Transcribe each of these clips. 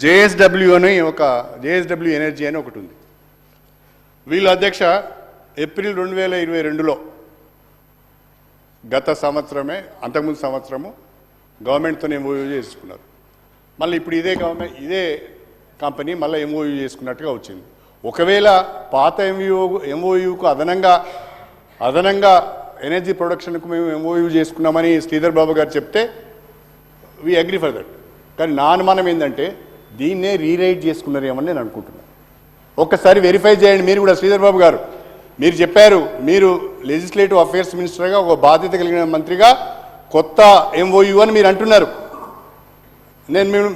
JSW అని JSW energy అని ఒకటి ఉంది. వీళ్ళు అధ్యక్ష ఏప్రిల్ 2022లో గత సంవత్సరమే అంతకుముందు సంవత్సరము గవర్నమెంట్తో ఎంఓయూ చేసుకున్నారు. మళ్ళీ ఇప్పుడు ఇదే కంపెనీ మళ్ళీ ఎంఓయూ చేసుకున్నట్టుగా వచ్చింది. ఒకవేళ పాత ఎంఓయూకు అదనంగా ఎనర్జీ ప్రొడక్షన్కు మేము ఎంఓయూ చేసుకున్నామని శ్రీధర్ బాబు గారు చెప్తే వీ అగ్రీ ఫర్ దట్. కానీ నా అనుమానం ఏంటంటే దీన్నే రీరైట్ చేసుకున్నారేమని నేను అనుకుంటున్నాను. ఒక్కసారి వెరిఫై చేయండి మీరు కూడా. శ్రీధర్ బాబు గారు మీరు చెప్పారు, మీరు లెజిస్లేటివ్ అఫేర్స్ మినిస్టర్గా ఒక బాధ్యత కలిగిన మంత్రిగా కొత్త ఎంఓయూ అని మీరు అంటున్నారు. నేను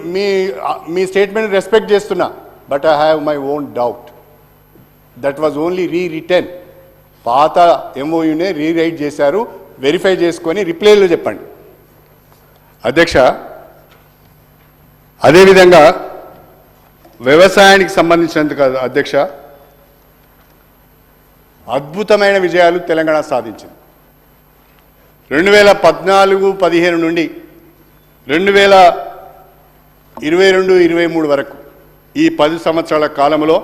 మీ స్టేట్మెంట్ రెస్పెక్ట్ చేస్తున్నా. But I have my own doubt. That was only re-return. పాత ఎంఓయూనే రీరైట్ చేశారు. వెరిఫై చేసుకొని రిప్లైలో చెప్పండి అధ్యక్ష. అదేవిధంగా వ్యవసాయానికి సంబంధించినందుకు అధ్యక్ష అద్భుతమైన విజయాలు తెలంగాణ సాధించింది. 2014-15 నుండి 2022-23 వరకు ఈ 10 సంవత్సరాల కాలంలో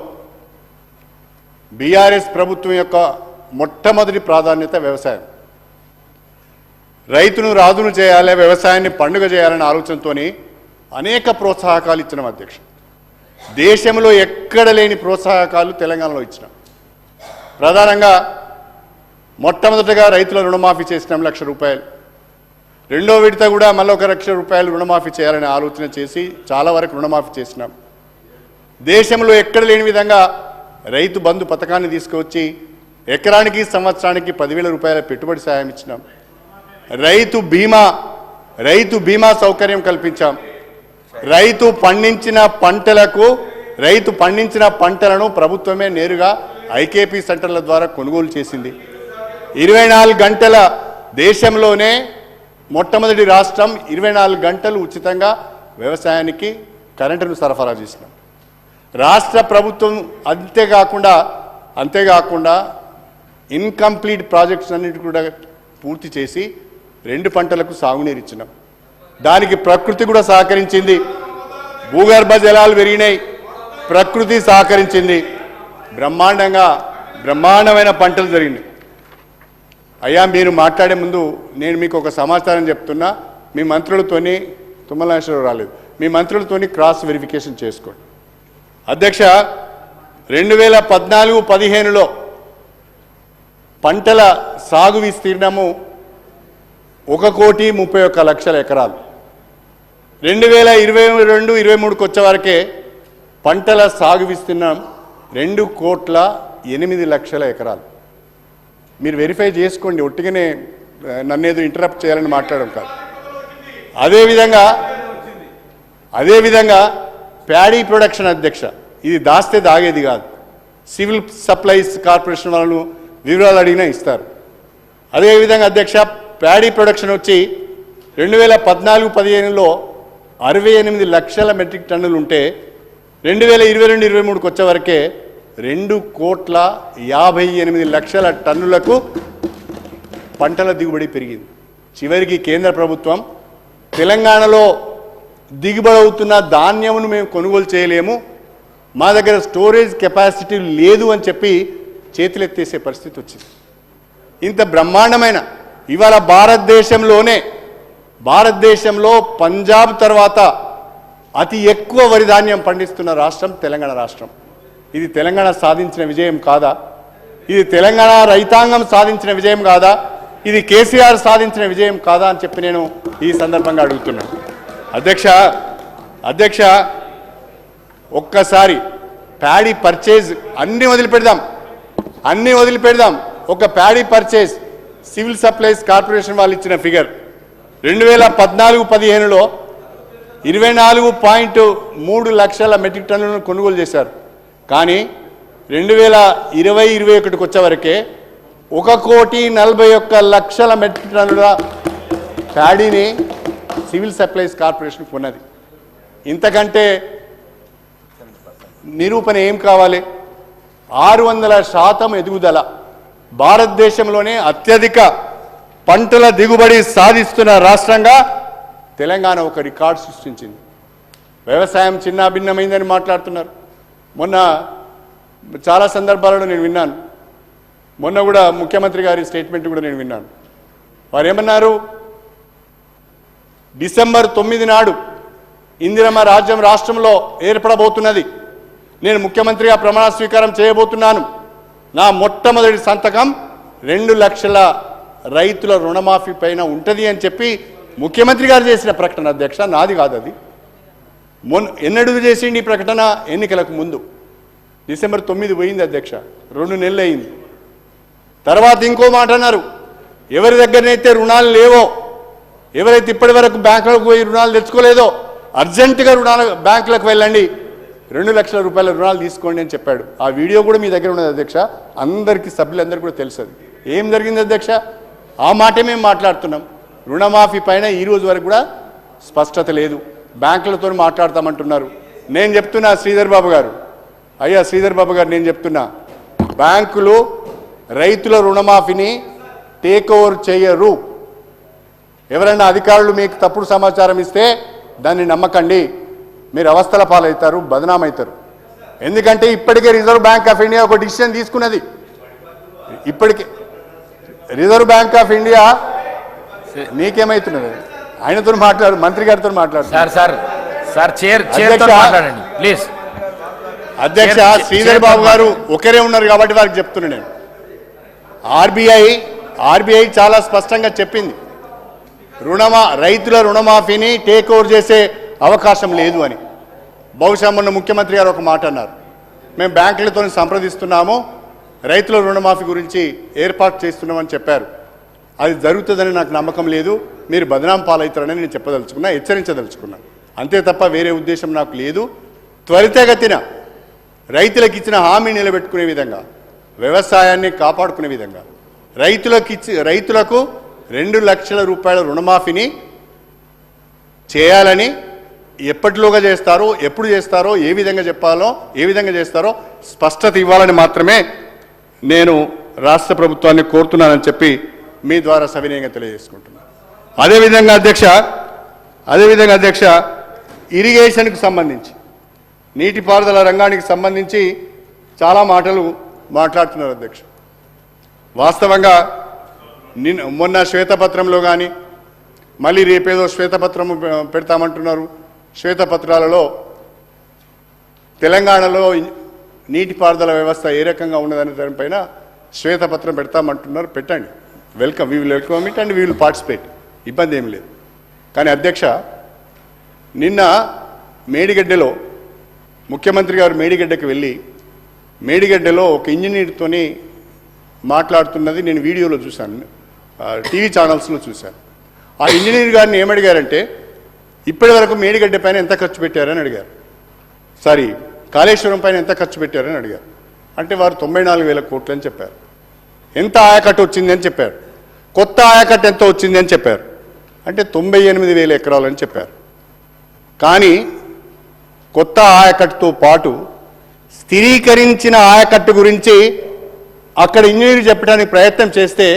బీఆర్ఎస్ ప్రభుత్వం యొక్క మొట్టమొదటి ప్రాధాన్యత వ్యవసాయం. రైతును రాజును చేయాలి, వ్యవసాయాన్ని పండుగ చేయాలనే ఆలోచనతోని అనేక ప్రోత్సాహకాలు ఇచ్చినాం అధ్యక్ష. దేశంలో ఎక్కడ లేని ప్రోత్సాహకాలు తెలంగాణలో ఇచ్చినాం. ప్రధానంగా మొట్టమొదటిగా రైతుల రుణమాఫీ చేసినాం 1,00,000 రూపాయలు. రెండో విడత కూడా మళ్ళీ 1,00,000 రూపాయలు రుణమాఫీ చేయాలనే ఆలోచన చేసి చాలా వరకు రుణమాఫీ చేసినాం. దేశంలో ఎక్కడ లేని విధంగా రైతు బంధు పథకాన్ని తీసుకువచ్చి ఎకరానికి సంవత్సరానికి 10,000 రూపాయల పెట్టుబడి సాయం ఇచ్చినాం. రైతు బీమా సౌకర్యం కల్పించాం. రైతు పండించిన పంటలను ప్రభుత్వమే నేరుగా ఐకేపీ సెంటర్ల ద్వారా కొనుగోలు చేసింది. 24 గంటల దేశంలోనే మొట్టమొదటి రాష్ట్రం 24 గంటలు ఉచితంగా వ్యవసాయానికి కరెంటును సరఫరా చేసినాం. రాష్ట్ర ప్రభుత్వం అంతేకాకుండా ఇన్కంప్లీట్ ప్రాజెక్ట్స్ అన్నిటి కూడా పూర్తి చేసి 2 పంటలకు సాగునీరు ఇచ్చినాం. దానికి ప్రకృతి కూడా సహకరించింది. భూగర్భ జలాలు పెరిగినాయి, ప్రకృతి సహకరించింది. బ్రహ్మాండమైన పంటలు జరిగినాయి. అయ్యా మీరు మాట్లాడే ముందు నేను మీకు ఒక సమాచారం చెప్తున్నా. మీ మంత్రులతోని తుమ్మల నాగేశ్వరరావు రాలేదు, మీ మంత్రులతోని క్రాస్ వెరిఫికేషన్ చేసుకోండి అధ్యక్ష. 2014-15లో పంటల సాగు విస్తీర్ణము 1,31,00,000 ఎకరాలు. 2022-23కు వచ్చేవరకే పంటల సాగు విస్తీర్ణం 2,08,00,000 ఎకరాలు. మీరు వెరిఫై చేసుకోండి, ఒట్టిగానే నన్నేదో ఇంటరప్ట్ చేయాలని మాట్లాడడం కాదు. అదేవిధంగా ప్యాడీ ప్రొడక్షన్ అధ్యక్ష, ఇది దాస్తే దాగేది కాదు. సివిల్ సప్లైస్ కార్పొరేషన్ వాళ్ళను వివరాలు అడిగినా ఇస్తారు. అదేవిధంగా అధ్యక్ష ప్యాడీ ప్రొడక్షన్ వచ్చి 2014-15లో 68 లక్షల మెట్రిక్ టన్నులు ఉంటే 2022-23కు వచ్చేవరకే 2,58,00,000 టన్నులకు పంటల దిగుబడి పెరిగింది. చివరికి కేంద్ర ప్రభుత్వం తెలంగాణలో దిగుబడి అవుతున్న ధాన్యమును మేము కొనుగోలు చేయలేము, మా దగ్గర స్టోరేజ్ కెపాసిటీ లేదు అని చెప్పి చేతులెత్తేసే పరిస్థితి వచ్చింది. ఇంత బ్రహ్మాండమైన ఇవాళ భారతదేశంలో పంజాబ్ తర్వాత అతి ఎక్కువ వరి ధాన్యం పండిస్తున్న రాష్ట్రం తెలంగాణ రాష్ట్రం. ఇది తెలంగాణ సాధించిన విజయం కాదా? ఇది తెలంగాణ రైతాంగం సాధించిన విజయం కాదా? ఇది కేసీఆర్ సాధించిన విజయం కాదా అని చెప్పి నేను ఈ సందర్భంగా అడుగుతున్నాను అధ్యక్ష. ఒక్కసారి ప్యాడీ పర్చేజ్ అన్నీ వదిలిపెడదాం. ఒక paddy purchase civil supplies corporation వాళ్ళు ఇచ్చిన ఫిగర్ 2014-15లో 24.3 లక్షల మెట్రిక్ టన్నులను కొనుగోలు చేశారు. కానీ 2020-21కు వచ్చేవరకే 1,41,00,000 మెట్రిక్ టన్నుల ప్యాడీని సివిల్ సప్లైస్ కార్పొరేషన్ కొన్నది. ఇంతకంటే నిరూపణ ఏం కావాలి? 600% ఎదుగుదల. భారతదేశంలోనే అత్యధిక పంటల దిగుబడి సాధిస్తున్న రాష్ట్రంగా తెలంగాణ ఒక రికార్డు సృష్టించింది. వ్యవసాయం చిన్న భిన్నమైందని మాట్లాడుతున్నారు. మొన్న చాలా సందర్భాలలో నేను విన్నాను. మొన్న కూడా ముఖ్యమంత్రి గారి స్టేట్మెంట్ కూడా నేను విన్నాను. వారు ఏమన్నారు, డిసెంబర్ 9 నాడు ఇందిరమ్మ రాజ్యం రాష్ట్రంలో ఏర్పడబోతున్నది. నేను ముఖ్యమంత్రిగా ప్రమాణ స్వీకారం చేయబోతున్నాను. నా మొట్టమొదటి సంతకం 2 లక్షల రైతుల రుణమాఫీ పైన ఉంటుంది అని చెప్పి ముఖ్యమంత్రి గారు చేసిన ప్రకటన అధ్యక్ష, నాది కాదు అది. ఎన్నడూ చేసిండి ఈ ప్రకటన? ఎన్నికలకు ముందు. డిసెంబర్ 9 పోయింది అధ్యక్ష, 2 నెలలు అయింది. తర్వాత ఇంకో మాట అన్నారు, ఎవరి దగ్గరనైతే రుణాలు లేవో, ఎవరైతే ఇప్పటి వరకు బ్యాంకులకు పోయి రుణాలు తెచ్చుకోలేదో అర్జెంటుగా బ్యాంకులకు వెళ్ళండి, 2 లక్షల రూపాయల రుణాలు తీసుకోండి అని చెప్పాడు. ఆ వీడియో కూడా మీ దగ్గర ఉన్నది అధ్యక్ష, అందరికీ సభ్యులందరికీ కూడా తెలుసు. ఏం జరిగింది అధ్యక్ష? ఆ మాటే మేము మాట్లాడుతున్నాం. రుణమాఫీ పైన ఈ రోజు వరకు కూడా స్పష్టత లేదు. బ్యాంకులతో మాట్లాడతామంటున్నారు. నేను చెప్తున్నా శ్రీధర్ బాబు గారు, అయ్యా శ్రీధర్ బాబు గారు, నేను చెప్తున్నా, బ్యాంకులు రైతుల రుణమాఫీని టేక్ ఓవర్ చేయరు. ఎవరైనా అధికారులు మీకు తప్పుడు సమాచారం ఇస్తే దాన్ని నమ్మకండి, మీరు అవస్థల పాలవుతారు, బదనామవుతారు. ఎందుకంటే ఇప్పటికే రిజర్వ్ బ్యాంక్ ఆఫ్ ఇండియా ఒక డిసిషన్ తీసుకున్నది. ఇప్పటికే రిజర్వ్ బ్యాంక్ ఆఫ్ ఇండియా, నీకేమవుతున్నది? ఆయనతో మాట్లాడు, మంత్రి గారితో మాట్లాడు. అధ్యక్ష శ్రీధర్ బాబు గారు ఒకరే ఉన్నారు కాబట్టి వారికి చెప్తున్నా నేను. ఆర్బీఐ చాలా స్పష్టంగా చెప్పింది, రైతుల రుణమాఫీని టేక్ ఓవర్ చేసే అవకాశం లేదు అని. బహుశా మొన్న ముఖ్యమంత్రి గారు ఒక మాట అన్నారు, మేము బ్యాంకులతో సంప్రదిస్తున్నాము, రైతుల రుణమాఫీ గురించి ఏర్పాటు చేస్తున్నామని చెప్పారు. అది జరుగుతుందని నాకు నమ్మకం లేదు, మీరు బదనాం పాలవుతారని నేను చెప్పదలుచుకున్నా, హెచ్చరించదలుచుకున్నా. అంతే తప్ప వేరే ఉద్దేశం నాకు లేదు. త్వరితగతిన రైతులకు ఇచ్చిన హామీ నిలబెట్టుకునే విధంగా, వ్యవసాయాన్ని కాపాడుకునే విధంగా రైతులకు 2 లక్షల రూపాయల రుణమాఫీని చేయాలని, ఎప్పటిలోగా చేస్తారో, ఎప్పుడు చేస్తారో, ఏ విధంగా చెప్పాలో, ఏ విధంగా చేస్తారో స్పష్టత ఇవ్వాలని మాత్రమే నేను రాష్ట్ర ప్రభుత్వాన్ని కోరుతున్నానని చెప్పి మీ ద్వారా సవినయంగా తెలియజేసుకుంటున్నాను. అదేవిధంగా అధ్యక్ష ఇరిగేషన్కు సంబంధించి, నీటిపారుదల రంగానికి సంబంధించి చాలా మాటలు మాట్లాడుతున్నారు అధ్యక్ష. వాస్తవంగా మొన్న శ్వేతపత్రంలో కానీ, మళ్ళీ రేపేదో శ్వేతపత్రం పెడతామంటున్నారు. శ్వేతపత్రాలలో తెలంగాణలో నీటిపారుదల వ్యవస్థ ఏ రకంగా ఉన్నదనే దానిపైన శ్వేతపత్రం పెడతామంటున్నారు. పెట్టండి, welcome, we will welcome it and we will participate, ఇబ్బంది ఏమి లేదు. కానీ అధ్యక్ష, నిన్న మేడిగడ్డలో ముఖ్యమంత్రి గారు మేడిగడ్డకి వెళ్ళి మేడిగడ్డలో ఒక ఇంజనీర్తోని మాట్లాడుతున్నది నేను వీడియోలో చూశాను, టీవీ ఛానల్స్లో చూశాను. ఆ ఇంజనీర్ గారిని ఏమడిగారంటే, ఇప్పటి వరకు మేడిగడ్డ పైన ఎంత ఖర్చు పెట్టారని అడిగారు. సారీ, కాళేశ్వరం పైన ఎంత ఖర్చు పెట్టారని అడిగారు. అంటే వారు 94,000 కోట్లు అని చెప్పారు. ఎంత ఆయకట్టు వచ్చింది అని చెప్పారు. కొత్త ఆయకట్టు ఎంత వచ్చింది అని చెప్పారు. అంటే 98,000 ఎకరాలు అని చెప్పారు. కానీ కొత్త ఆయకట్టుతో పాటు స్థిరీకరించిన ఆయకట్టు గురించి అక్కడ ఇంజనీర్ చెప్పడానికి ప్రయత్నం చేస్తే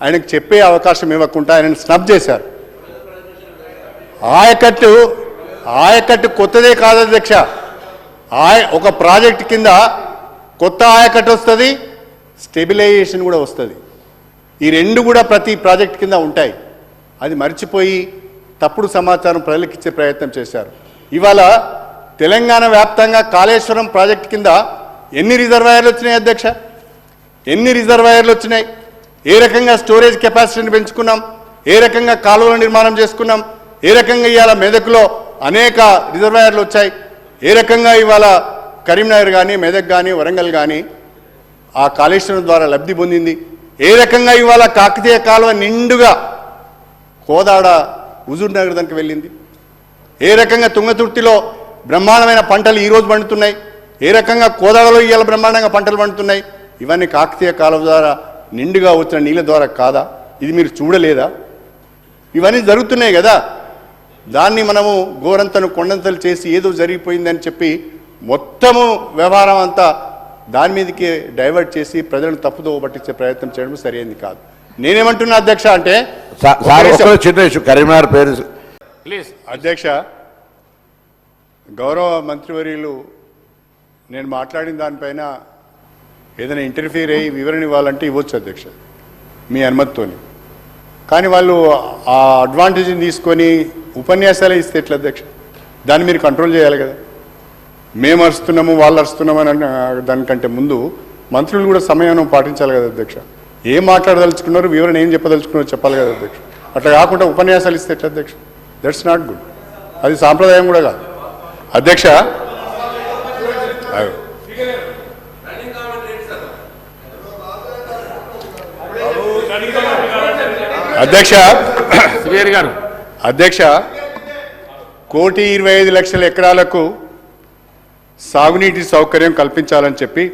ఆయనకు చెప్పే అవకాశం ఇవ్వకుండా ఆయనను స్నబ్ చేశారు. ఆయకట్టు కొత్తదే కాదు అధ్యక్ష. ఒక ప్రాజెక్ట్ కింద కొత్త ఆయకట్టు వస్తుంది, స్టెబిలైజేషన్ కూడా వస్తుంది. ఈ రెండు కూడా ప్రతి ప్రాజెక్ట్ కింద ఉంటాయి. అది మర్చిపోయి తప్పుడు సమాచారం ప్రజలకు ఇచ్చే ప్రయత్నం చేశారు. ఇవాళ తెలంగాణ వ్యాప్తంగా కాళేశ్వరం ప్రాజెక్ట్ కింద ఎన్ని రిజర్వాయర్లు వచ్చినాయి అధ్యక్ష? ఎన్ని రిజర్వాయర్లు వచ్చినాయి? ఏ రకంగా స్టోరేజ్ కెపాసిటీని పెంచుకున్నాం, ఏ రకంగా కాలువల నిర్మాణం చేసుకున్నాం, ఏ రకంగా ఇవాళ మెదక్లో అనేక రిజర్వాయర్లు వచ్చాయి, ఏ రకంగా ఇవాళ కరీంనగర్ కానీ, మెదక్ కానీ, వరంగల్ కానీ ఆ కాళేశ్వరం ద్వారా లబ్ధి పొందింది, ఏ రకంగా ఇవాళ కాకతీయ కాలువ నిండుగా కోదాడ హుజూర్ నగర్ దానికి వెళ్ళింది, ఏ రకంగా తుంగతుర్తిలో బ్రహ్మాండమైన పంటలు ఈరోజు పండుతున్నాయి, ఏ రకంగా కోదాడలో ఇవాళ బ్రహ్మాండంగా పంటలు పండుతున్నాయి. ఇవన్నీ కాకతీయ కాలువ ద్వారా నిండుగా వచ్చిన నీళ్ళ ద్వారా కాదా? ఇది మీరు చూడలేదా? ఇవన్నీ జరుగుతున్నాయి కదా. దాన్ని మనము గోరంతను కొండంతలు చేసి ఏదో జరిగిపోయిందని చెప్పి మొత్తము వ్యవహారం అంతా దాని మీదకి డైవర్ట్ చేసి ప్రజలను తప్పుదో పట్టించే ప్రయత్నం చేయడం సరైనది కాదు. నేనేమంటున్నా అధ్యక్ష అంటే, కరీంనగర్ పేరు అధ్యక్ష గౌరవ మంత్రివర్యులు నేను మాట్లాడిన దానిపైన ఏదైనా ఇంటర్ఫియర్ అయ్యి వివరణ ఇవ్వాలంటే ఇవ్వచ్చు అధ్యక్ష, మీ అనుమతితోని. కానీ వాళ్ళు ఆ అడ్వాంటేజ్ని తీసుకొని ఉపన్యాసాలే ఇస్తే ఎట్లా అధ్యక్ష? దాన్ని మీరు కంట్రోల్ చేయాలి కదా. మేము అరుస్తున్నాము వాళ్ళు అరుస్తున్నాము అని దానికంటే ముందు మంత్రులు కూడా సమయం పాటించాలి కదా అధ్యక్ష. ఏం మాట్లాడదలుచుకున్నారు, వివరణ ఏం చెప్పదలుచుకున్నారో చెప్పాలి కదా అధ్యక్ష. అట్లా కాకుండా ఉపన్యాసాలు ఇస్తే ఎట్లా అధ్యక్ష? That's not good. అది సాంప్రదాయం కూడా కాదు అధ్యక్ష. అధ్యక్ష అధ్యక్ష 1,25,00,000 ఎకరాలకు సాగునీటి సౌకర్యం కల్పించాలని చెప్పి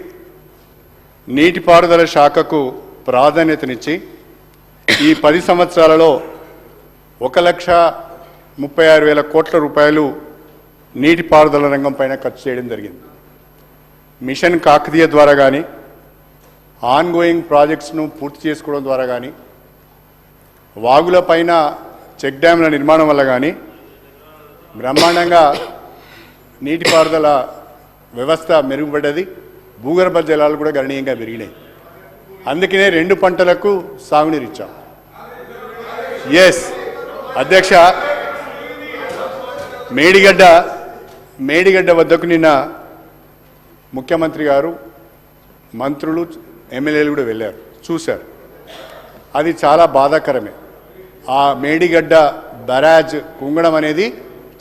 నీటిపారుదల శాఖకు ప్రాధాన్యతనిచ్చి ఈ 10 సంవత్సరాలలో 1,36,000 కోట్ల రూపాయలు నీటిపారుదల రంగం పైన ఖర్చు చేయడం జరిగింది. మిషన్ కాకతీయ ద్వారా కానీ ఆన్గోయింగ్ ప్రాజెక్ట్స్ను పూర్తి చేసుకోవడం ద్వారా కానీ వాగుల పైన చెక్ డ్యామ్ల నిర్మాణం వల్ల కానీ బ్రహ్మాండంగా నీటిపారుదల వ్యవస్థ మెరుగుపడ్డది. భూగర్భ జలాలు కూడా గణనీయంగా పెరిగినాయి. అందుకనే 2 పంటలకు సాగునీరు ఇచ్చాం. ఎస్ అధ్యక్ష, మేడిగడ్డ వద్దకు నిన్న ముఖ్యమంత్రి గారు, మంత్రులు, ఎమ్మెల్యేలు కూడా వెళ్ళారు, చూశారు. అది చాలా బాధాకరమే. ఆ మేడిగడ్డ బరాజ్ కుంగడం అనేది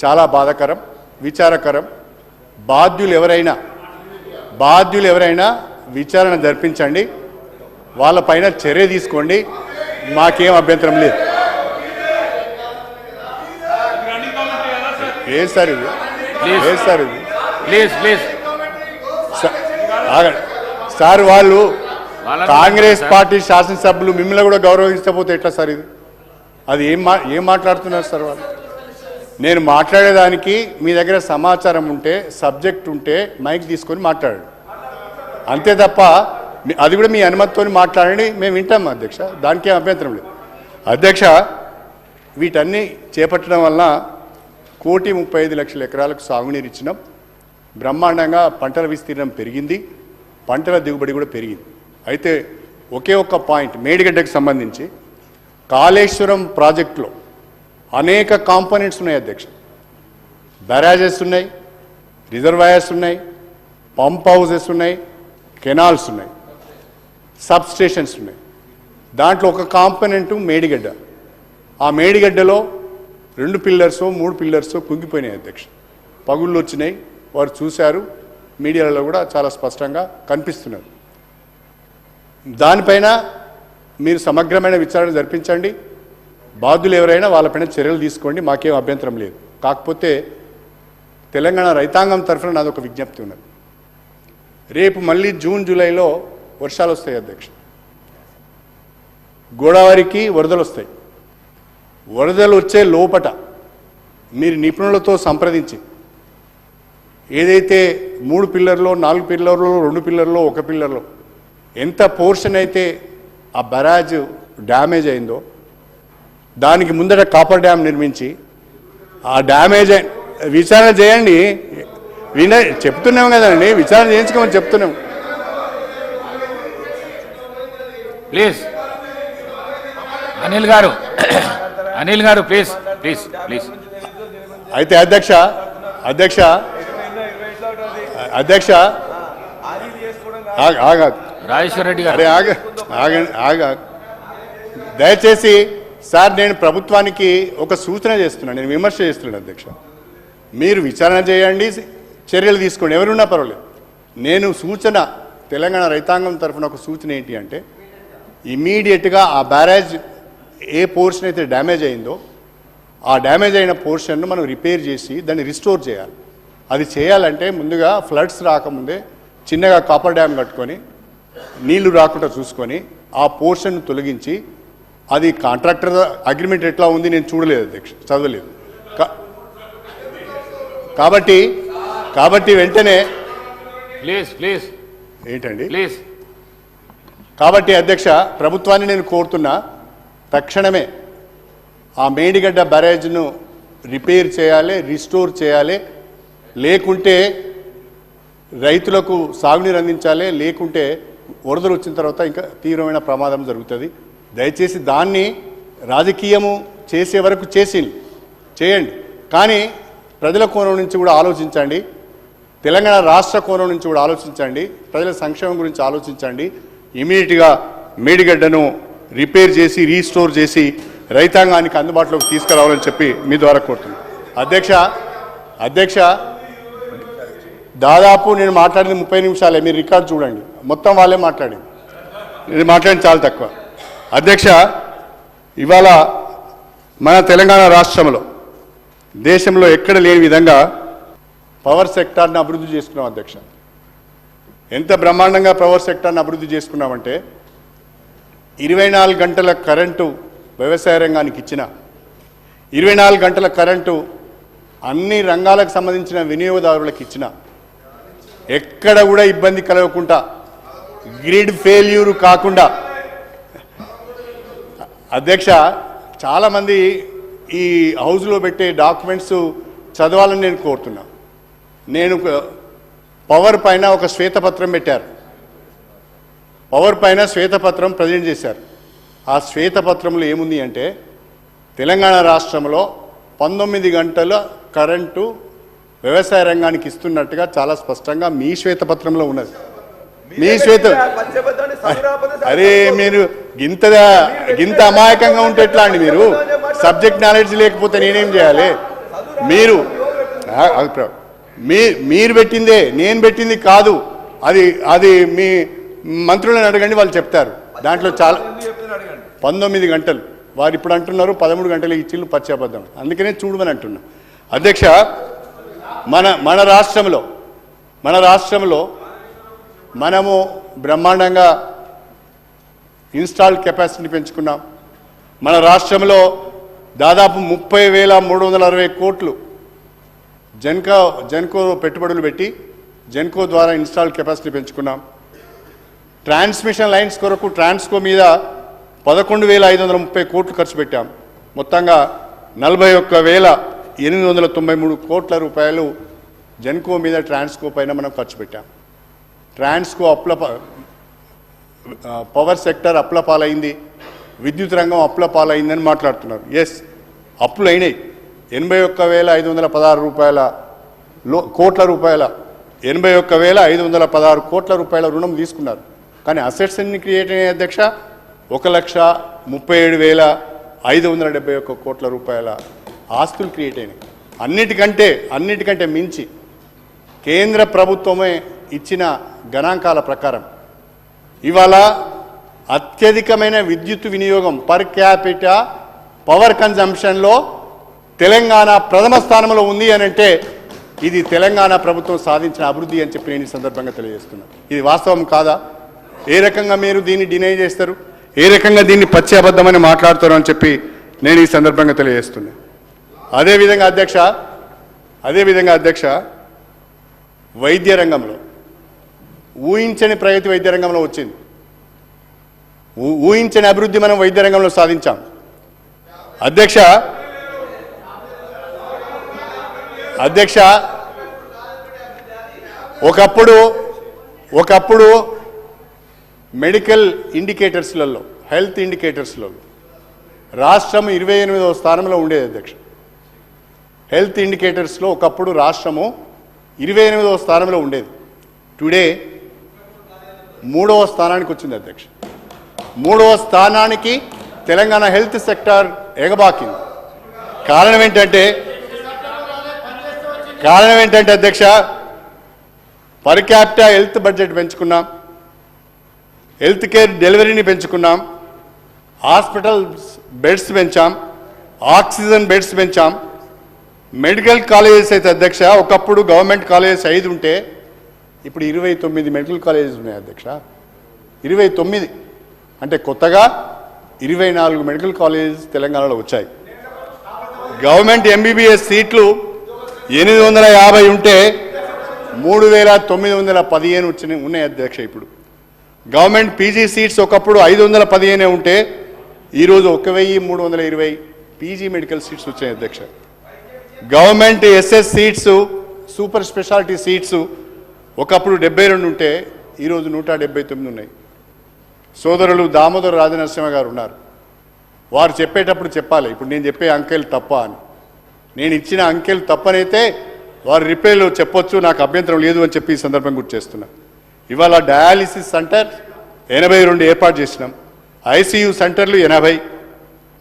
చాలా బాధాకరం, విచారకరం. బాధ్యులు ఎవరైనా విచారణ జరిపించండి, వాళ్ళపైన చర్య తీసుకోండి, మాకేం అభ్యంతరం లేదు. ఏ సార్ ఇది? సార్ వాళ్ళు కాంగ్రెస్ పార్టీ శాసనసభ్యులు మిమ్మల్ని కూడా గౌరవించకపోతే ఎట్లా సార్ ఇది? అది ఏం మాట్లాడుతున్నారు సార్ వాళ్ళు? నేను మాట్లాడేదానికి మీ దగ్గర సమాచారం ఉంటే, సబ్జెక్ట్ ఉంటే మైక్ తీసుకొని మాట్లాడండి, అంతే తప్ప అది కూడా మీ అనుమతితో మాట్లాడండి, మేము వింటాం అధ్యక్ష, దానికేం అభ్యంతరం లేదు అధ్యక్ష. వీటన్నీ చేపట్టడం వలన 1,35,00,000 ఎకరాలకు సాగునీరు ఇచ్చినాం. బ్రహ్మాండంగా పంటల విస్తీర్ణం పెరిగింది, పంటల దిగుబడి కూడా పెరిగింది. అయితే ఒకే ఒక్క పాయింట్, మేడిగడ్డకు సంబంధించి కాళేశ్వరం ప్రాజెక్టులో అనేక కాంపోనెంట్స్ ఉన్నాయి అధ్యక్ష. బ్యారేజెస్ ఉన్నాయి, రిజర్వాయర్స్ ఉన్నాయి, పంప్ హౌసెస్ ఉన్నాయి, కెనాల్స్ ఉన్నాయి, సబ్ స్టేషన్స్ ఉన్నాయి. దాంట్లో ఒక కాంపోనెంటు మేడిగడ్డ. ఆ మేడిగడ్డలో 2 పిల్లర్స్ 3 పిల్లర్స్ కుంగిపోయినాయి అధ్యక్ష. పగుళ్ళు వచ్చినాయి, వారు చూశారు, మీడియాలో కూడా చాలా స్పష్టంగా కనిపిస్తున్నారు. దానిపైన మీరు సమగ్రమైన విచారణ జరిపించండి, బాధ్యులు ఎవరైనా వాళ్ళపైన చర్యలు తీసుకోండి, మాకేం అభ్యంతరం లేదు. కాకపోతే తెలంగాణ రైతాంగం తరఫున నాది ఒక విజ్ఞప్తి ఉన్నది. రేపు మళ్ళీ జూన్ జూలైలో వర్షాలు వస్తాయి అధ్యక్ష. గోదావరికి వరదలు వస్తాయి. వరదలు వచ్చే లోపట మీరు నిపుణులతో సంప్రదించి ఏదైతే 3 పిల్లర్లో 4 పిల్లర్లో 2 పిల్లర్లో 1 పిల్లర్లో ఎంత పోర్షన్ అయితే ఆ బరాజ్ డ్యామేజ్ అయిందో దానికి ముందట కాపర్ డ్యామ్ నిర్మించి ఆ డ్యామేజ్ విచారణ చేయండి. చెప్తున్నాం కదండి, విచారణ చేయించుకోమని చెప్తున్నాం. ప్లీజ్ అనిల్ గారు ప్లీజ్ ప్లీజ్ ప్లీజ్. అయితే అధ్యక్ష రాజేశ్వర రెడ్డి గారు, దయచేసి సార్, నేను ప్రభుత్వానికి ఒక సూచన చేస్తున్నాను, నేను విమర్శ చేస్తున్నాను అధ్యక్ష. మీరు విచారణ చేయండి, చర్యలు తీసుకోండి, ఎవరున్నా పర్వాలేదు. నేను సూచన, తెలంగాణ రైతాంగం తరఫున ఒక సూచన ఏంటి అంటే, ఇమీడియట్గా ఆ బ్యారేజ్ ఏ పోర్షన్ అయితే డ్యామేజ్ అయిందో ఆ డ్యామేజ్ అయిన పోర్షన్ను మనం రిపేర్ చేసి దాన్ని రిస్టోర్ చేయాలి. అది చేయాలంటే ముందుగా ఫ్లడ్స్ రాకముందే చిన్నగా కాపర్ డ్యామ్ కట్టుకొని నీళ్లు రాకుండా చూసుకొని ఆ పోర్షన్ను తొలగించి, అది కాంట్రాక్టర్ అగ్రిమెంట్ ఎట్లా ఉంది నేను చూడలేదు అధ్యక్ష, చదవలేదు. కాబట్టి వెంటనే ప్లీజ్ ప్లీజ్ ఏంటండి ప్లీజ్. కాబట్టి అధ్యక్ష, ప్రభుత్వాన్ని నేను కోరుతున్నా, తక్షణమే ఆ మేడిగడ్డ బ్యారేజ్ను రిపేర్ చేయాలి, రిస్టోర్ చేయాలి. లేకుంటే రైతులకు సాగునీరు అందించాలి, లేకుంటే వరదలు వచ్చిన తర్వాత ఇంకా తీవ్రమైన ప్రమాదం జరుగుతుంది. దయచేసి దాన్ని రాజకీయము చేసే వరకు చేయండి, కానీ ప్రజల కోణం నుంచి కూడా ఆలోచించండి, తెలంగాణ రాష్ట్ర కోణం నుంచి కూడా ఆలోచించండి, ప్రజల సంక్షేమం గురించి ఆలోచించండి. ఇమీడియట్గా మేడిగడ్డను రిపేర్ చేసి రీస్టోర్ చేసి రైతాంగానికి అందుబాటులోకి తీసుకురావాలని చెప్పి మీ ద్వారా కోరుతున్నాను. అధ్యక్ష దాదాపు నేను మాట్లాడింది 30 నిమిషాలే, మీరు రికార్డు చూడండి, మొత్తం వాళ్ళే మాట్లాడింది, ఇది మాట్లాడింది చాలా తక్కువ. అధ్యక్ష, ఇవాళ మన తెలంగాణ రాష్ట్రంలో దేశంలో ఎక్కడ లేని విధంగా పవర్ సెక్టార్ని అభివృద్ధి చేసుకున్నాం. అధ్యక్ష, ఎంత బ్రహ్మాండంగా పవర్ సెక్టార్ని అభివృద్ధి చేసుకున్నామంటే 24 గంటల కరెంటు వ్యవసాయ రంగానికి ఇచ్చిన, 24 గంటల కరెంటు అన్ని రంగాలకు సంబంధించిన వినియోగదారులకు ఇచ్చిన, ఎక్కడ కూడా ఇబ్బంది కలగకుండా, గ్రిడ్ ఫెయిల్యూర్ కాకుండా. అధ్యక్ష, చాలామంది ఈ హౌస్లో పెట్టే డాక్యుమెంట్స్ చదవాలని నేను కోరుతున్నా. నేను పవర్ పైన ఒక శ్వేతపత్రం పెట్టారు, పవర్ పైన శ్వేతపత్రం ప్రజెంట్ చేశారు. ఆ శ్వేతపత్రంలో ఏముంది అంటే తెలంగాణ రాష్ట్రంలో 19 గంటల కరెంటు వ్యవసాయ రంగానికి ఇస్తున్నట్టుగా చాలా స్పష్టంగా మీ శ్వేతపత్రంలో ఉన్నది. మీ అరే మీరు గింత అమాయకంగా ఉంటే ఎట్లా అండి? మీరు సబ్జెక్ట్ నాలెడ్జ్ లేకపోతే నేనేం చేయాలి? మీరు పెట్టిందే, నేను పెట్టింది కాదు. అది మీ మంత్రులను అడగండి, వాళ్ళు చెప్తారు. దాంట్లో చాలా 19 గంటలు వారు ఇప్పుడు అంటున్నారు, 13 గంటలు ఇచ్చిళ్ళు పచ్చాబద్ధం. అందుకనే చూడమని అంటున్నా. అధ్యక్ష, మన రాష్ట్రంలో మనము బ్రహ్మాండంగా ఇన్స్టాల్డ్ కెపాసిటీని పెంచుకున్నాం. మన రాష్ట్రంలో దాదాపు 30,360 కోట్లు జెన్కో పెట్టుబడులు పెట్టి జెన్కో ద్వారా ఇన్స్టాల్డ్ కెపాసిటీ పెంచుకున్నాం. ట్రాన్స్మిషన్ లైన్స్ కొరకు ట్రాన్స్కో మీద 11,530 కోట్లు ఖర్చు పెట్టాం. మొత్తంగా 41,893 కోట్ల రూపాయలు జెన్కో మీద ట్రాన్స్కో పైన మనం ఖర్చు పెట్టాం. ట్రాన్స్కో పవర్ సెక్టర్ అప్లపాలైంది, విద్యుత్ రంగం అప్లపాలైందని మాట్లాడుతున్నారు. ఎస్, అప్పులు అయినాయి. 81,516 కోట్ల రూపాయల 81,516 కోట్ల రూపాయల రుణం తీసుకున్నారు. కానీ అసెట్స్ ఎన్ని క్రియేట్ అయినాయి అధ్యక్ష? 1,37,571 కోట్ల రూపాయల ఆస్తులు క్రియేట్ అయినాయి. అన్నిటికంటే మించి కేంద్ర ప్రభుత్వమే ఇచ్చిన గణాంకాల ప్రకారం ఇవాళ అత్యధికమైన విద్యుత్ వినియోగం పర్ క్యాపిటా పవర్ కన్జంప్షన్లో తెలంగాణ ప్రథమ స్థానంలో ఉంది అని అంటే ఇది తెలంగాణ ప్రభుత్వం సాధించిన అభివృద్ధి అని చెప్పి నేను ఈ సందర్భంగా తెలియజేస్తున్నాను. ఇది వాస్తవం కాదా? ఏ రకంగా మీరు దీన్ని డినై చేస్తారు? ఏ రకంగా దీన్ని పచ్చాబద్ధమని మాట్లాడతారు అని చెప్పి నేను ఈ సందర్భంగా తెలియజేస్తున్నాను. అదేవిధంగా అధ్యక్ష వైద్య రంగంలో ఊహించని ప్రగతి వైద్య రంగంలో వచ్చింది. ఊహించని అభివృద్ధి మనం వైద్య రంగంలో సాధించాం. అధ్యక్ష ఒకప్పుడు మెడికల్ ఇండికేటర్స్లలో, హెల్త్ ఇండికేటర్స్లో రాష్ట్రం 28వ స్థానంలో ఉండేది. అధ్యక్ష, హెల్త్ ఇండికేటర్స్లో ఒకప్పుడు రాష్ట్రము 28వ స్థానంలో ఉండేది. టుడే 3వ స్థానానికి వచ్చింది. అధ్యక్ష, 3వ స్థానానికి తెలంగాణ హెల్త్ సెక్టార్ ఎగబాకింది. కారణం ఏంటంటే అధ్యక్ష, పర్ క్యాపిటా హెల్త్ బడ్జెట్ పెంచుకున్నాం, హెల్త్ కేర్ డెలివరీని పెంచుకున్నాం, హాస్పిటల్ బెడ్స్ పెంచాం, ఆక్సిజన్ బెడ్స్ పెంచాం. మెడికల్ కాలేజెస్ అయితే అధ్యక్ష ఒకప్పుడు గవర్నమెంట్ కాలేజెస్ 5 ఉంటే ఇప్పుడు 29 మెడికల్ కాలేజెస్ ఉన్నాయి. అధ్యక్ష 29 అంటే కొత్తగా 24 మెడికల్ కాలేజెస్ తెలంగాణలో వచ్చాయి. గవర్నమెంట్ ఎంబీబీఎస్ సీట్లు 850 ఉంటే 3,915 ఉన్నాయి. అధ్యక్ష ఇప్పుడు గవర్నమెంట్ పీజీ సీట్స్ ఒకప్పుడు 515 ఉంటే ఈరోజు 1,320 పీజీ మెడికల్ సీట్స్ వచ్చాయి. అధ్యక్ష government SS seats super speciality seats ఒకప్పుడు 72 ఉంటే ఈరోజు 179 ఉన్నాయి. సోదరులు దామోదర రాజనరసింహ గారు ఉన్నారు. వారు చెప్పేటప్పుడు చెప్పాలి, ఇప్పుడు నేను చెప్పే అంకెలు తప్ప అని. నేను ఇచ్చిన అంకెలు తప్పనైతే వారు రిప్లైలో చెప్పొచ్చు, నాకు అభ్యంతరం లేదు అని చెప్పి ఈ సందర్భం గుర్తు చేస్తున్నా. ఇవాళ డయాలిసిస్ సెంటర్ 82 ఏర్పాటు చేసినాం, ఐసీయూ సెంటర్లు 80,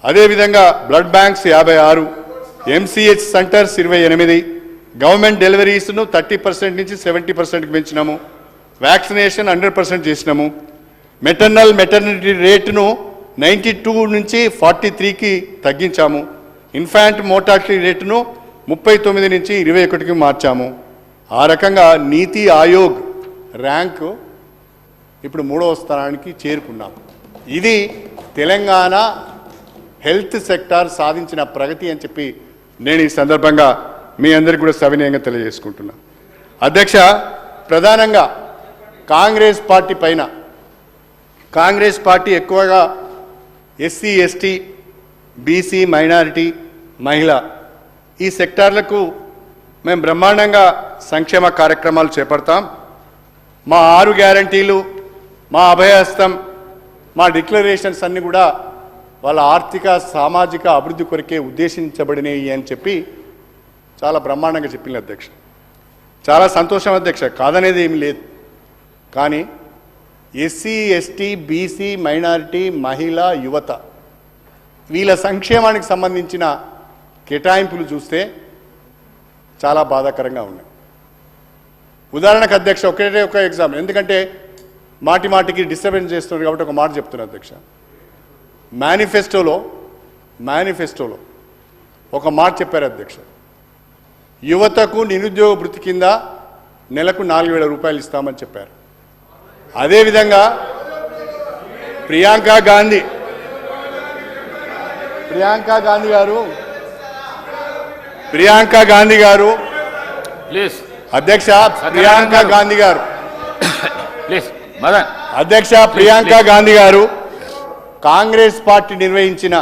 అదేవిధంగా blood banks 56, MCH centres 28, government డెలివరీస్ను 30% నుంచి 70%కి పెంచినాము, వ్యాక్సినేషన్ 100% చేసినాము, మెటర్నిటీ రేటును 92 నుంచి 43కి తగ్గించాము, ఇన్ఫాంట్ మోర్టాలిటీ రేటును 39 నుంచి 21కి మార్చాము. ఆ రకంగా నీతి ఆయోగ్ ర్యాంకు ఇప్పుడు 3వ స్థానానికి చేరుకున్నాం. ఇది తెలంగాణ హెల్త్ సెక్టార్ సాధించిన ప్రగతి అని చెప్పి నేను ఈ సందర్భంగా మీ అందరికీ కూడా సవినయంగా తెలియజేసుకుంటున్నా. అధ్యక్ష, ప్రధానంగా కాంగ్రెస్ పార్టీ పైన, కాంగ్రెస్ పార్టీ ఎక్కువగా ఎస్సీ ఎస్టీ బీసీ మైనారిటీ మహిళ ఈ సెక్టార్లకు మేము బ్రహ్మాండంగా సంక్షేమ కార్యక్రమాలు చేపడతాం. మా 6 గ్యారంటీలు, మా అభయహస్తం, మా డిక్లరేషన్స్ అన్నీ కూడా వాళ్ళ ఆర్థిక సామాజిక అభివృద్ధి కొరకే ఉద్దేశించబడినవి అని చెప్పి చాలా బ్రహ్మాండంగా చెప్పింది అధ్యక్ష. చాలా సంతోషం అధ్యక్ష, కాదనేది ఏమి లేదు. కానీ ఎస్సీ ఎస్టీ బీసీ మైనారిటీ మహిళ యువత వీళ్ళ సంక్షేమానికి సంబంధించిన కేటాయింపులు చూస్తే చాలా బాధాకరంగా ఉన్నాయి. ఉదాహరణకు అధ్యక్ష, ఒక ఎగ్జాంపుల్, ఎందుకంటే మాటి మాటికి డిస్టర్బెన్స్ చేస్తున్నారు కాబట్టి ఒక మాట చెప్తున్నారు అధ్యక్ష. మేనిఫెస్టోలో ఒక మాట చెప్పారు అధ్యక్ష, యువతకు నిరుద్యోగ భృతి కింద నెలకు 4,000 రూపాయలు ఇస్తామని చెప్పారు. అదేవిధంగా ప్రియాంక గాంధీ గారు ప్లీజ్ అధ్యక్ష, ప్రియాంక గాంధీ గారు కాంగ్రెస్ పార్టీ నిర్వహించిన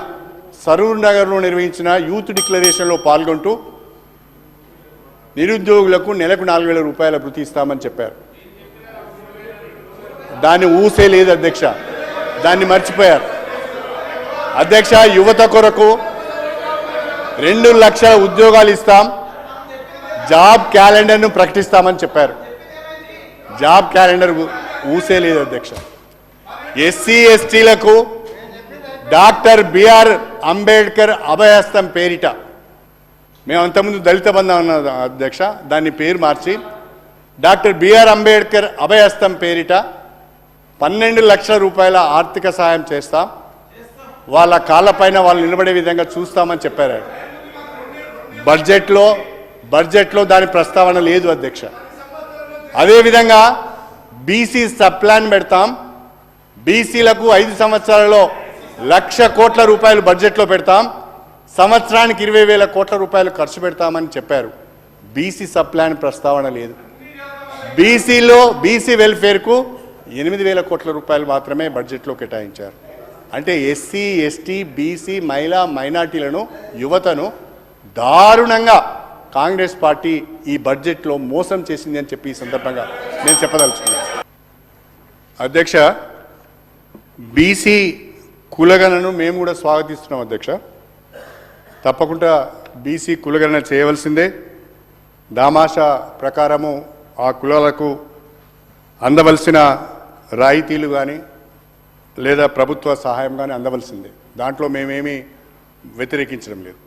సరూర్ నగర్లో నిర్వహించిన యూత్ డిక్లరేషన్లో పాల్గొంటూ నిరుద్యోగులకు నెలకు 4,000 రూపాయల భృతి ఇస్తామని చెప్పారు. దాన్ని ఊసే లేదు అధ్యక్ష, దాన్ని మర్చిపోయారు అధ్యక్ష. యువత కొరకు 2 లక్షల ఉద్యోగాలు ఇస్తాం, జాబ్ క్యాలెండర్ను ప్రకటిస్తామని చెప్పారు. జాబ్ క్యాలెండర్ ఊసే లేదు అధ్యక్ష. ఎస్సీ ఎస్టీలకు డాక్టర్ బిఆర్ అంబేద్కర్ అభయహస్తం పేరిట, మేము అంతకుముందు దళిత బంధం అన్న అధ్యక్ష, దాన్ని పేరు మార్చి డాక్టర్ బిఆర్ అంబేద్కర్ అభయహస్తం పేరిట 12 లక్షల రూపాయల ఆర్థిక సహాయం చేస్తాం, వాళ్ళ కాళ్ళపైన వాళ్ళు నిలబడే విధంగా చూస్తామని చెప్పారు. బడ్జెట్లో దాని ప్రస్తావన లేదు అధ్యక్ష. అదేవిధంగా బీసీ సబ్ ప్లాన్ పెడతాం, బీసీలకు 5 సంవత్సరాలలో 1,00,000 కోట్ల రూపాయలు బడ్జెట్లో పెడతాం, సంవత్సరానికి 20,000 కోట్ల రూపాయలు ఖర్చు పెడతామని చెప్పారు. బీసీ సబ్ ప్లాన్ ప్రస్తావన లేదు. బీసీ వెల్ఫేర్కు 8,000 కోట్ల రూపాయలు మాత్రమే బడ్జెట్లో కేటాయించారు. అంటే ఎస్సీ ఎస్టీ బీసీ మైనార్టీలను యువతను దారుణంగా కాంగ్రెస్ పార్టీ ఈ బడ్జెట్లో మోసం చేసింది అని చెప్పి ఈ సందర్భంగా నేను చెప్పదలుచుకున్నాను. అధ్యక్ష, బీసీ కులగణను మేము కూడా స్వాగతిస్తున్నాం అధ్యక్ష. తప్పకుండా బీసీ కులగణన చేయవలసిందే. దామాషా ప్రకారము ఆ కులాలకు అందవలసిన రాయితీలు కానీ లేదా ప్రభుత్వ సహాయం కానీ అందవలసిందే. దాంట్లో మేమేమీ వ్యతిరేకించడం లేదు.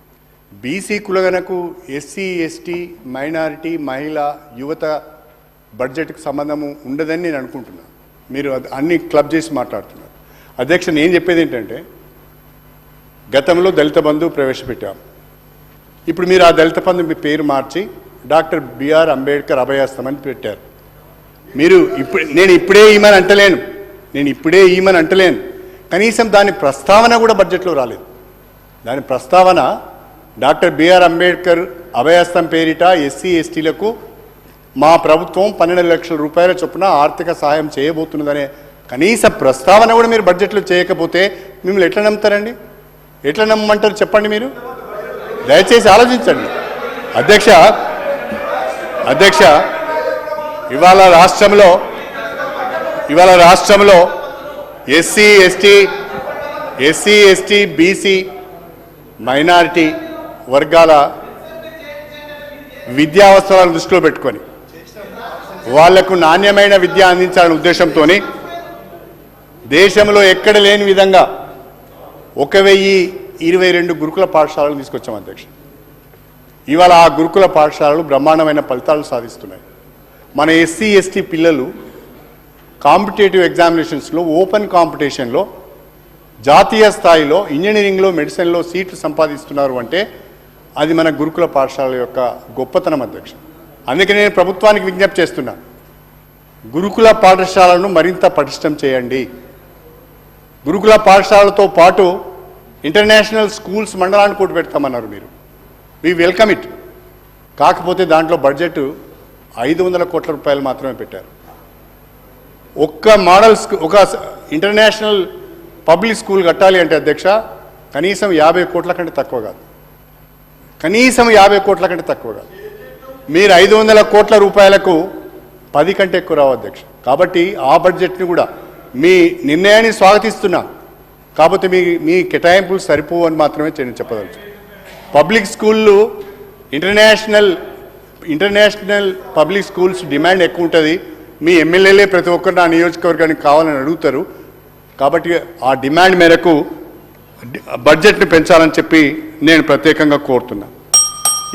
బీసీ కులగణకు ఎస్సీ ఎస్టీ మైనారిటీ మహిళ యువత బడ్జెట్కి సంబంధము ఉండదని నేను అనుకుంటున్నాను. మీరు అన్ని క్లబ్ చేసి మాట్లాడుతున్నారు అధ్యక్ష. నేను చెప్పేది ఏంటంటే, గతంలో దళిత బంధు ప్రవేశపెట్టాం. ఇప్పుడు మీరు ఆ దళిత బంధు మీ పేరు మార్చి డాక్టర్ బిఆర్ అంబేద్కర్ అభయహస్తం అని పెట్టారు. మీరు నేను ఇప్పుడే ఈమని అంటలేను, కనీసం దాని ప్రస్తావన కూడా బడ్జెట్లో రాలేదు. దాని ప్రస్తావన డాక్టర్ బిఆర్ అంబేద్కర్ అభయహస్తం పేరిట ఎస్సీ ఎస్టీలకు మా ప్రభుత్వం 12 లక్షల రూపాయల చొప్పున ఆర్థిక సహాయం చేయబోతున్నదనే కనీస ప్రస్తావన కూడా మీరు బడ్జెట్లో చేయకపోతే మిమ్మల్ని ఎట్లా నమ్ముతారండి? ఎట్లా నమ్మంటారు చెప్పండి? మీరు దయచేసి ఆలోచించండి అధ్యక్ష, ఇవాళ రాష్ట్రంలో ఎస్సీ ఎస్టీ బీసీ మైనారిటీ వర్గాల విద్యా అవసరాలను దృష్టిలో పెట్టుకొని వాళ్లకు నాణ్యమైన విద్య అందించాలనే ఉద్దేశంతో దేశంలో ఎక్కడ లేని విధంగా 1022 గురుకుల పాఠశాలలు తీసుకొచ్చాం అధ్యక్ష. ఇవాళ ఆ గురుకుల పాఠశాలలు బ్రహ్మాండమైన ఫలితాలు సాధిస్తున్నాయి. మన ఎస్సీ ఎస్టీ పిల్లలు కాంపిటేటివ్ ఎగ్జామినేషన్స్లో ఓపెన్ కాంపిటీషన్లో జాతీయ స్థాయిలో ఇంజనీరింగ్లో మెడిసిన్లో సీట్లు సంపాదిస్తున్నారు అంటే అది మన గురుకుల పాఠశాల యొక్క గొప్పతనం అధ్యక్ష. అందుకే నేను ప్రభుత్వానికి విజ్ఞప్తి చేస్తున్నా, గురుకుల పాఠశాలను మరింత పటిష్టం చేయండి. గురుకుల పాఠశాలతో పాటు ఇంటర్నేషనల్ స్కూల్స్ మండలాన్ని కూడా పెడతామన్నారు మీరు. We welcome it. కాకపోతే దాంట్లో బడ్జెట్ 500 కోట్ల రూపాయలు మాత్రమే పెట్టారు. ఒక్క ఇంటర్నేషనల్ పబ్లిక్ స్కూల్ కట్టాలి అంటే అధ్యక్ష కనీసం 50 కోట్ల కంటే తక్కువ కాదు. కనీసం 50 కోట్ల కంటే తక్కువ కాదు. మీరు 500 కోట్ల రూపాయలకు 10 కంటే ఎక్కువ రావు అధ్యక్ష. కాబట్టి ఆ బడ్జెట్ని కూడా మీ నిర్ణయాన్ని స్వాగతిస్తున్నా. కాకపోతే మీ కేటాయింపులు సరిపోవు అని మాత్రమే నేను చెప్పదలుచు. పబ్లిక్ స్కూళ్ళు ఇంటర్నేషనల్ పబ్లిక్ స్కూల్స్ డిమాండ్ ఎక్కువ ఉంటుంది. మీ ఎమ్మెల్యేలే ప్రతి ఒక్కరు నా నియోజకవర్గానికి కావాలని అడుగుతారు. కాబట్టి ఆ డిమాండ్ మేరకు బడ్జెట్ని పెంచాలని చెప్పి నేను ప్రత్యేకంగా కోరుతున్నా.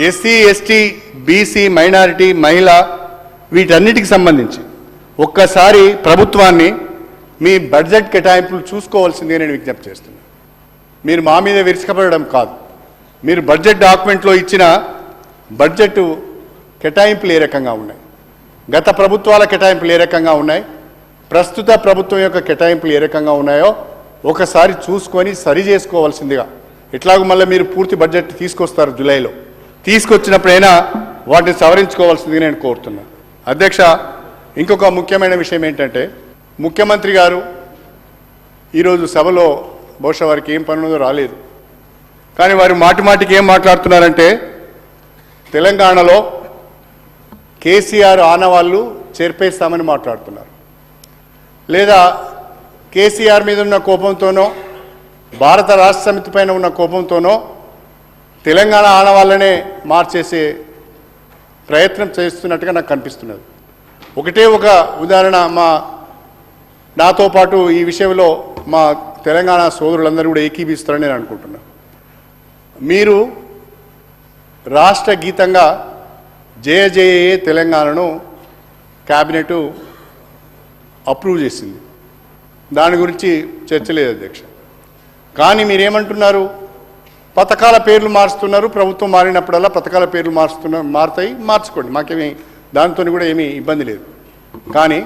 ఎస్సీ ఎస్టీ బీసీ మైనారిటీ మహిళ వీటన్నిటికి సంబంధించి ఒక్కసారి ప్రభుత్వాన్ని మీ బడ్జెట్ కేటాయింపులు చూసుకోవాల్సిందే నేను విజ్ఞప్తి చేస్తున్నా. మీరు మా మీద విరుచుకపడడం కాదు. మీరు బడ్జెట్ డాక్యుమెంట్లో ఇచ్చిన బడ్జెట్ కేటాయింపులు ఏ రకంగా ఉన్నాయి, గత ప్రభుత్వాల కేటాయింపులు ఏ రకంగా ఉన్నాయి, ప్రస్తుత ప్రభుత్వం యొక్క కేటాయింపులు ఏ రకంగా ఉన్నాయో ఒకసారి చూసుకొని సరి చేసుకోవాల్సిందిగా. ఎట్లాగో మళ్ళీ మీరు పూర్తి బడ్జెట్ తీసుకొస్తారు జూలైలో, తీసుకొచ్చినప్పుడైనా వాటిని సవరించుకోవాల్సిందిగా నేను కోరుతున్నా. అధ్యక్ష, ఇంకొక ముఖ్యమైన విషయం ఏంటంటే ముఖ్యమంత్రి గారు ఈరోజు సభలో బహుశా వారికి ఏం పనుందో రాలేదు, కానీ వారు మాటికి ఏం మాట్లాడుతున్నారంటే తెలంగాణలో కేసీఆర్ ఆనవాళ్ళు చేర్పేస్తామని మాట్లాడుతున్నారు. లేదా కేసీఆర్ మీద ఉన్న కోపంతోనో భారత రాష్ట్ర సమితి పైన ఉన్న కోపంతోనో తెలంగాణ ఆనవాళ్ళనే మార్చేసే ప్రయత్నం చేస్తున్నట్టుగా నాకు కనిపిస్తున్నది. ఒకటే ఒక ఉదాహరణ, నాతో పాటు ఈ విషయంలో మా తెలంగాణ సోదరులందరూ కూడా ఏకీభిస్తారని నేను అనుకుంటున్నా. మీరు రాష్ట్ర గీతంగా జయ జయ తెలంగాణను క్యాబినెట్ అప్రూవ్ చేసింది. దాని గురించి చర్చ లేదు అధ్యక్ష. కానీ మీరేమంటున్నారు, పథకాల పేర్లు మారుస్తున్నారు. ప్రభుత్వం మారినప్పుడల్లా పథకాల పేర్లు మారుతాయి, మార్చుకోండి, మాకేమీ దాంతో కూడా ఏమీ ఇబ్బంది లేదు. కానీ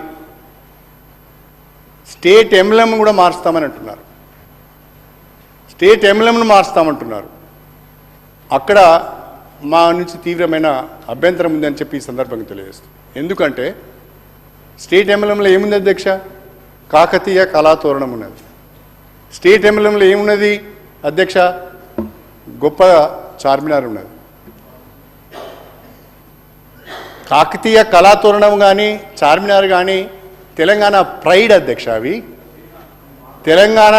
స్టేట్ ఎంబ్లెమ్ కూడా మారుస్తామని అంటున్నారు. స్టేట్ ఎంబ్లెమ్ను మారుస్తామంటున్నారు. అక్కడ మా నుంచి తీవ్రమైన అభ్యంతరం ఉందని చెప్పి ఈ సందర్భంగా తెలియజేస్తాం. ఎందుకంటే స్టేట్ ఎంబ్లెమ్లో ఏముంది అధ్యక్ష? కాకతీయ కళాతోరణం ఉన్నది. స్టేట్ ఎంబ్లెమ్లో ఏమున్నది అధ్యక్ష? గొప్ప చార్మినార్ ఉన్నది. కాకతీయ కళాతోరణం కానీ చార్మినార్ కానీ తెలంగాణ ప్రైడ్ అధ్యక్ష. అవి తెలంగాణ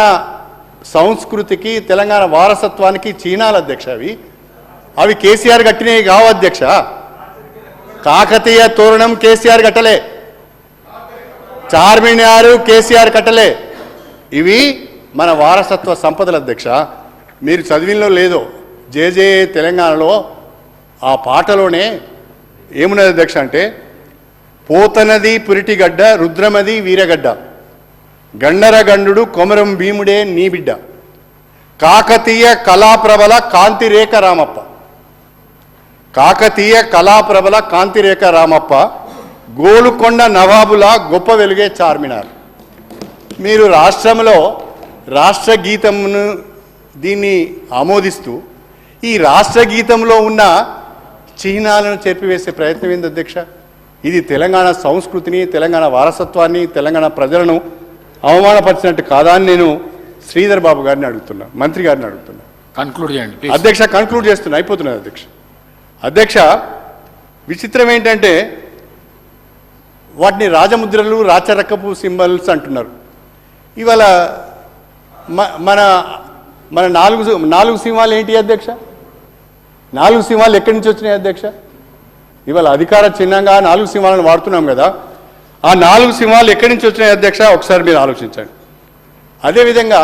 సంస్కృతికి తెలంగాణ వారసత్వానికి చిహ్నాలు అధ్యక్ష. అవి కేసీఆర్ కట్టినవి కావు అధ్యక్ష. కాకతీయ తోరణం కేసీఆర్ కట్టలే, చార్మినార్ కేసీఆర్ కట్టలే. ఇవి మన వారసత్వ సంపదలు అధ్యక్ష. మీరు చదివినలో లేదో జే తెలంగాణలో ఆ పాటలోనే ఏమున్నది అధ్యక్ష అంటే, పోతనది పురిటిగడ్డ రుద్రమది వీరగడ్డ, గండర గండు కొమరం భీముడే నీ బిడ్డ, కాకతీయ కళాప్రబల కాంతిరేఖ రామప్ప, కాకతీయ కళాప్రబల కాంతిరేఖ రామప్ప, గోలుకొండ నవాబుల గొప్ప వెలుగే చార్మినార్. మీరు రాష్ట్రంలో రాష్ట్ర గీతమును దీన్ని ఆమోదిస్తూ ఈ రాష్ట్ర గీతంలో ఉన్న చిహ్నాలను చెరిపివేసే ప్రయత్నం ఏంది అధ్యక్ష? ఇది తెలంగాణ సంస్కృతిని, తెలంగాణ వారసత్వాన్ని, తెలంగాణ ప్రజలను అవమానపరిచినట్టు కాదా అని నేను శ్రీధర్ బాబు గారిని అడుగుతున్నా, మంత్రి గారిని అడుగుతున్నా. కన్క్లూడ్ చేయండి అధ్యక్ష. కన్క్లూడ్ చేస్తున్నా, అయిపోతున్నది అధ్యక్ష. అధ్యక్ష, విచిత్రం ఏంటంటే వాటిని రాజముద్రలు రాచరకపు సింబల్స్ అంటున్నారు. ఇవాళ మన మన నాలుగు సింహాలు ఏంటి అధ్యక్ష? 4 సింహాలు ఎక్కడి నుంచి వచ్చినాయి అధ్యక్ష? ఇవాళ అధికార చిహ్నంగా 4 సింహాలను వాడుతున్నాం కదా, ఆ 4 సింహాలు ఎక్కడి నుంచి వచ్చినాయి అధ్యక్ష? ఒకసారి మీరు ఆలోచించండి. అదేవిధంగా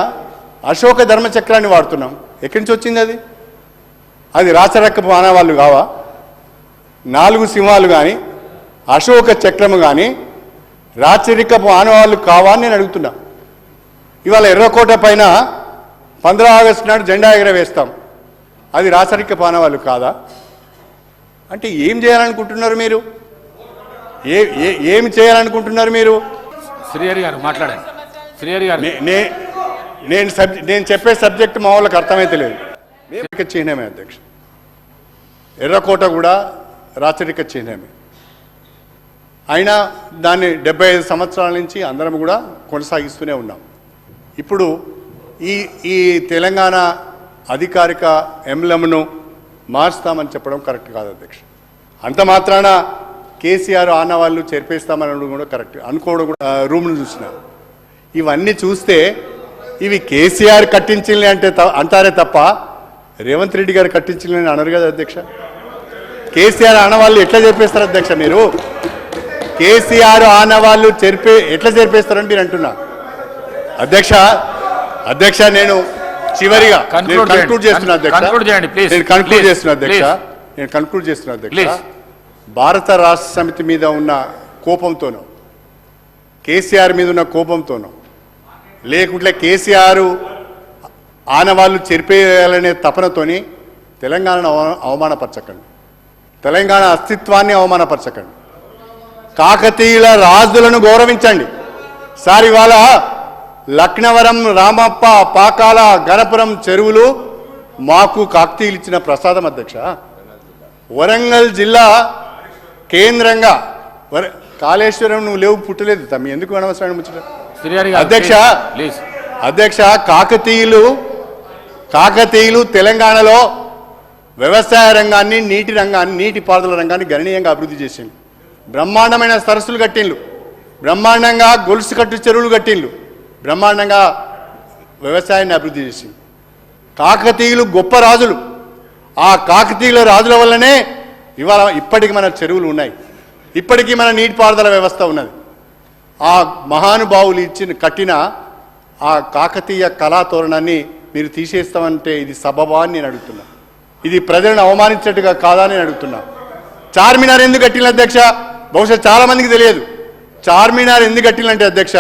అశోక ధర్మచక్రాన్ని వాడుతున్నాం, ఎక్కడి నుంచి వచ్చింది అది? అది రాచరకపు ఆనవాళ్ళు కావా? 4 సింహాలు కానీ అశోక చక్రము కానీ రాచరికపు ఆనవాళ్ళు కావా అని నేను అడుగుతున్నా. ఇవాళ ఎర్రకోట పైన 15 ఆగస్టు నాడు జెండా ఎగరవేస్తాం, అది రాచరికపు ఆనవాళ్ళు కాదా? అంటే ఏం చేయాలనుకుంటున్నారు మీరు? ఏమి చేయాలనుకుంటున్నారు మీరు? శ్రీహరి గారు మాట్లాడండి. శ్రీహరి గారు, నేను చెప్పే సబ్జెక్ట్ మా వాళ్ళకి అర్థమైతే లేదు. చిహ్నమే అధ్యక్ష, ఎర్రకోట కూడా రాచరిక చిహ్నమే. అయినా దాన్ని 75 సంవత్సరాల నుంచి అందరం కూడా కొనసాగిస్తూనే ఉన్నాం. ఇప్పుడు ఈ తెలంగాణ అధికారిక ఎంబ్లెమ్ను మార్చుతామని చెప్పడం కరెక్ట్ కాదు అధ్యక్ష. అంత మాత్రాన కేసీఆర్ ఆనవాళ్ళు చేర్పేస్తామనడం కూడా కరెక్ట్ అనుకోవడం కూడా రూమ్ను చూసిన ఇవన్నీ చూస్తే ఇవి కేసీఆర్ కట్టించింది అంటారే తప్ప రేవంత్ రెడ్డి గారు కట్టించిందని అనరు కదా అధ్యక్ష. కేసీఆర్ ఆనవాళ్ళు ఎట్లా చేర్పేస్తారు అధ్యక్ష? మీరు కేసీఆర్ ఆనవాళ్ళు ఎట్లా చేర్పేస్తారని మీరు అంటున్నా అధ్యక్ష. నేను చివరిగా కన్క్లూడ్ చేస్తున్నా అధ్యక్ష. భారత రాష్ట్ర సమితి మీద ఉన్న కోపంతోనో, కేసీఆర్ మీద ఉన్న కోపంతోనో, లేకుంటే కేసీఆర్ ఆనవాళ్ళు చెరిపేయాలనే తపనతోని తెలంగాణను అవమానపరచకండి, తెలంగాణ అస్తిత్వాన్ని అవమానపరచకండి, కాకతీయుల రాజులను గౌరవించండి. సార్ ఇవాళ లక్నవరం, రామప్ప, పాకాల, గణపురం చెరువులు మాకు కాకతీయులు ఇచ్చిన ప్రసాదం అధ్యక్ష. వరంగల్ జిల్లా కేంద్రంగా కాళేశ్వరం నువ్వు లేవు పుట్టలేదు తమ్మి, ఎందుకు అనవసరం ముచ్చట అధ్యక్ష. కాకతీయులు తెలంగాణలో వ్యవసాయ రంగాన్ని, నీటిపారుదల రంగాన్ని గణనీయంగా అభివృద్ధి చేసిండు. బ్రహ్మాండమైన సరస్సులు కట్టిండ్లు, బ్రహ్మాండంగా గొలుసు కట్టు చెరువులు కట్టిండ్లు, బ్రహ్మాండంగా వ్యవసాయాన్ని అభివృద్ధి చేసింది. కాకతీయులు గొప్ప రాజులు. ఆ కాకతీయుల రాజుల వల్లనే ఇప్పటికి మన చెరువులు ఉన్నాయి, ఇప్పటికీ మన నీటిపారుదల వ్యవస్థ ఉన్నది. ఆ మహానుభావులు కట్టిన ఆ కాకతీయ కళాతోరణాన్ని మీరు తీసేస్తామంటే ఇది సబబా అని నేను అడుగుతున్నా. ఇది ప్రజలను అవమానించినట్టుగా కాదా అని నేను అడుగుతున్నా. చార్మినార్ ఎందుకు కట్టిన అధ్యక్ష? బహుశా చాలా మందికి తెలియదు. చార్మినార్ ఎందుకు కట్టినంటే అధ్యక్ష,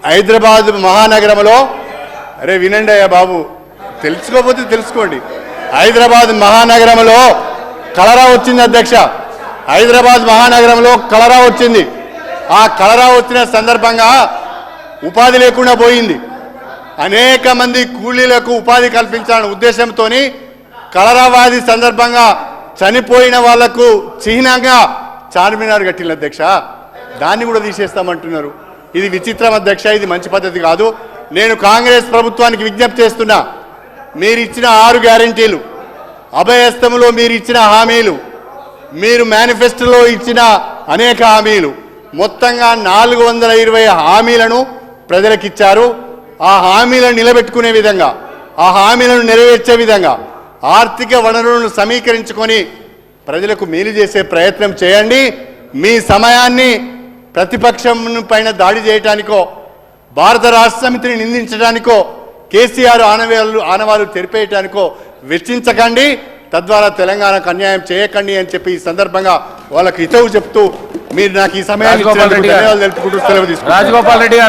హైదరాబాద్ మహానగరంలో, అరే వినండి అయ్యా బాబు, తెలుసుకోకపోతే తెలుసుకోండి. హైదరాబాద్ మహానగరంలో కలరా వచ్చింది అధ్యక్ష. హైదరాబాద్ మహానగరంలో కలరా వచ్చింది. ఆ కలరా వచ్చిన సందర్భంగా ఉపాధి లేకుండా పోయింది. అనేక మంది కూలీలకు ఉపాధి కల్పించాలనే ఉద్దేశంతో కలరా వ్యాధి సందర్భంగా చనిపోయిన వాళ్లకు చిహ్నంగా చార్మినార్ కట్టిన అధ్యక్ష. దాన్ని కూడా తీసేస్తామంటున్నారు. ఇది విచిత్రం అధ్యక్ష, ఇది మంచి పద్ధతి కాదు. నేను కాంగ్రెస్ ప్రభుత్వానికి విజ్ఞప్తి చేస్తున్నా, మీరు ఇచ్చిన 6 గ్యారెంటీలు, అభయస్తములో మీరు ఇచ్చిన హామీలు, మీరు మేనిఫెస్టోలో ఇచ్చిన అనేక హామీలు, మొత్తంగా 420 హామీలను ప్రజలకు ఇచ్చారు. ఆ హామీలను నిలబెట్టుకునే విధంగా, ఆ హామీలను నెరవేర్చే విధంగా ఆర్థిక వనరులను సమీకరించుకొని ప్రజలకు మేలు చేసే ప్రయత్నం చేయండి. మీ సమయాన్ని ప్రతిపక్షం పైన దాడి చేయడానికో, భారత రాష్ట్ర సమితిని నిందించడానికో, కేసీఆర్ ఆనవాళ్ళు తెరిపేయటానికో వెచ్చించకండి. తద్వారా తెలంగాణకు అన్యాయం చేయకండి అని చెప్పి ఈ సందర్భంగా వాళ్ళకి హితవు చెప్తూ మీరు నాకు ఈ సమయాన్ని ధన్యవాదాలు తెలుపుకుంటూ సెలవు తీసుకుంటాను. రాజగోపాల్ రెడ్డి గారు.